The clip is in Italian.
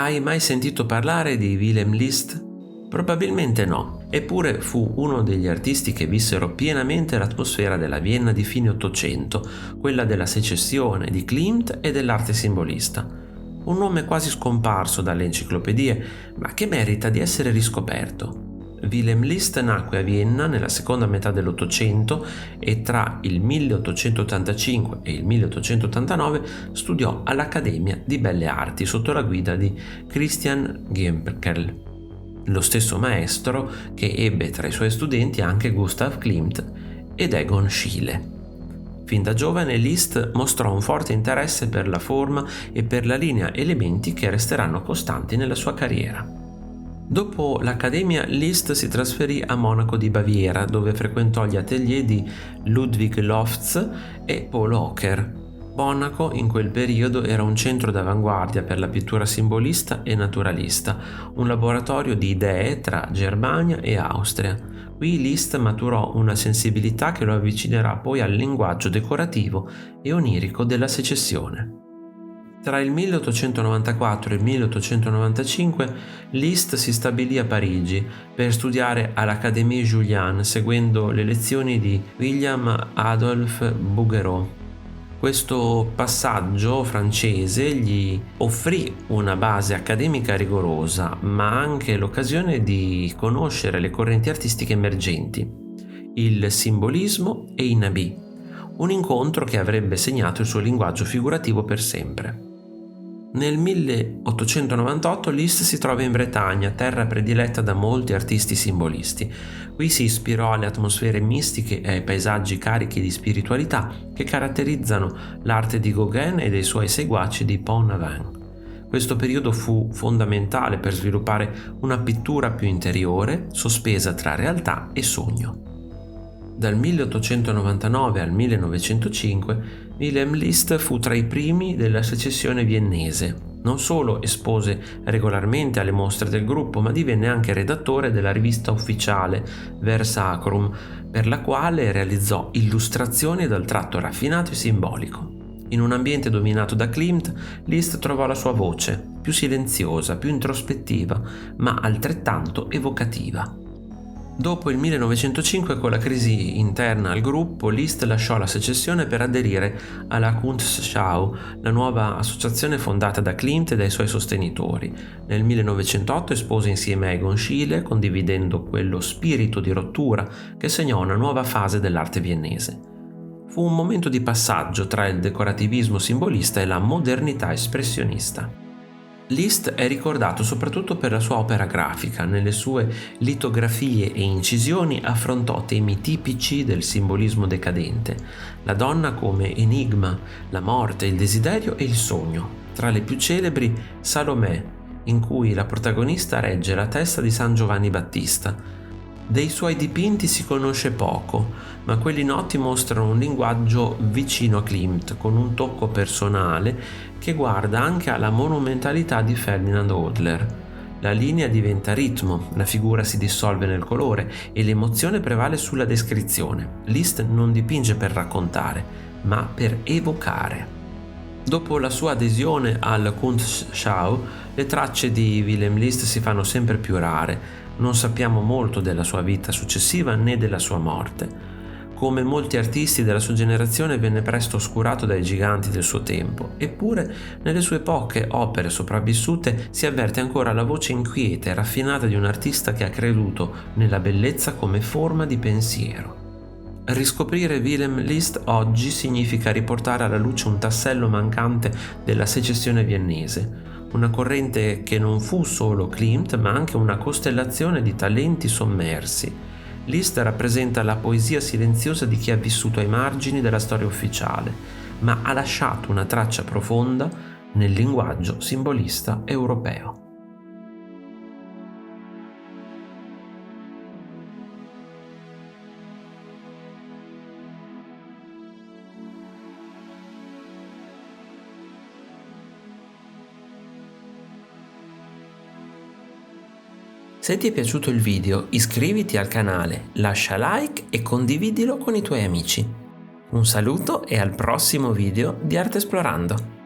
Hai mai sentito parlare di Wilhelm List? Probabilmente no, eppure fu uno degli artisti che vissero pienamente l'atmosfera della Vienna di fine Ottocento, quella della secessione, di Klimt e dell'arte simbolista. Un nome quasi scomparso dalle enciclopedie, ma che merita di essere riscoperto. Wilhelm List nacque a Vienna nella seconda metà dell'Ottocento e tra il 1885 e il 1889 studiò all'Accademia di Belle Arti sotto la guida di Christian Giemperkel, lo stesso maestro che ebbe tra i suoi studenti anche Gustav Klimt ed Egon Schiele. Fin da giovane Liszt mostrò un forte interesse per la forma e per la linea, elementi che resteranno costanti nella sua carriera. Dopo l'Accademia, Liszt si trasferì a Monaco di Baviera, dove frequentò gli atelier di Ludwig Lofts e Paul Ocker. Monaco in quel periodo era un centro d'avanguardia per la pittura simbolista e naturalista, un laboratorio di idee tra Germania e Austria. Qui Liszt maturò una sensibilità che lo avvicinerà poi al linguaggio decorativo e onirico della secessione. Tra il 1894 e il 1895 Liszt si stabilì a Parigi per studiare all'Académie Julian, seguendo le lezioni di William Adolphe Bouguereau. Questo passaggio francese gli offrì una base accademica rigorosa, ma anche l'occasione di conoscere le correnti artistiche emergenti, il simbolismo e i Nabi, un incontro che avrebbe segnato il suo linguaggio figurativo per sempre. Nel 1898 Liszt si trova in Bretagna, terra prediletta da molti artisti simbolisti. Qui si ispirò alle atmosfere mistiche e ai paesaggi carichi di spiritualità che caratterizzano l'arte di Gauguin e dei suoi seguaci di Pont-Aven. Questo periodo fu fondamentale per sviluppare una pittura più interiore, sospesa tra realtà e sogno. Dal 1899 al 1905 Wilhelm Liszt fu tra i primi della secessione viennese. Non solo espose regolarmente alle mostre del gruppo, ma divenne anche redattore della rivista ufficiale Ver Sacrum, per la quale realizzò illustrazioni dal tratto raffinato e simbolico. In un ambiente dominato da Klimt, Liszt trovò la sua voce, più silenziosa, più introspettiva, ma altrettanto evocativa. Dopo il 1905, con la crisi interna al gruppo, Liszt lasciò la secessione per aderire alla Kunstschau, la nuova associazione fondata da Klimt e dai suoi sostenitori. Nel 1908 espose insieme a Egon Schiele, condividendo quello spirito di rottura che segnò una nuova fase dell'arte viennese. Fu un momento di passaggio tra il decorativismo simbolista e la modernità espressionista. Liszt è ricordato soprattutto per la sua opera grafica. Nelle sue litografie e incisioni affrontò temi tipici del simbolismo decadente: la donna come enigma, la morte, il desiderio e il sogno. Tra le più celebri, Salomè, in cui la protagonista regge la testa di San Giovanni Battista. Dei suoi dipinti si conosce poco, ma quelli noti mostrano un linguaggio vicino a Klimt, con un tocco personale che guarda anche alla monumentalità di Ferdinand Hodler. La linea diventa ritmo, la figura si dissolve nel colore e l'emozione prevale sulla descrizione. Liszt non dipinge per raccontare, ma per evocare. Dopo la sua adesione al Kunstschau, le tracce di Wilhelm Liszt si fanno sempre più rare. Non sappiamo molto della sua vita successiva né della sua morte. Come molti artisti della sua generazione venne presto oscurato dai giganti del suo tempo, eppure nelle sue poche opere sopravvissute si avverte ancora la voce inquieta e raffinata di un artista che ha creduto nella bellezza come forma di pensiero. Riscoprire Wilhelm Liszt oggi significa riportare alla luce un tassello mancante della secessione viennese, una corrente che non fu solo Klimt, ma anche una costellazione di talenti sommersi. Liszt rappresenta la poesia silenziosa di chi ha vissuto ai margini della storia ufficiale, ma ha lasciato una traccia profonda nel linguaggio simbolista europeo. Se ti è piaciuto il video, iscriviti al canale, lascia like e condividilo con i tuoi amici. Un saluto e al prossimo video di Arte Esplorando!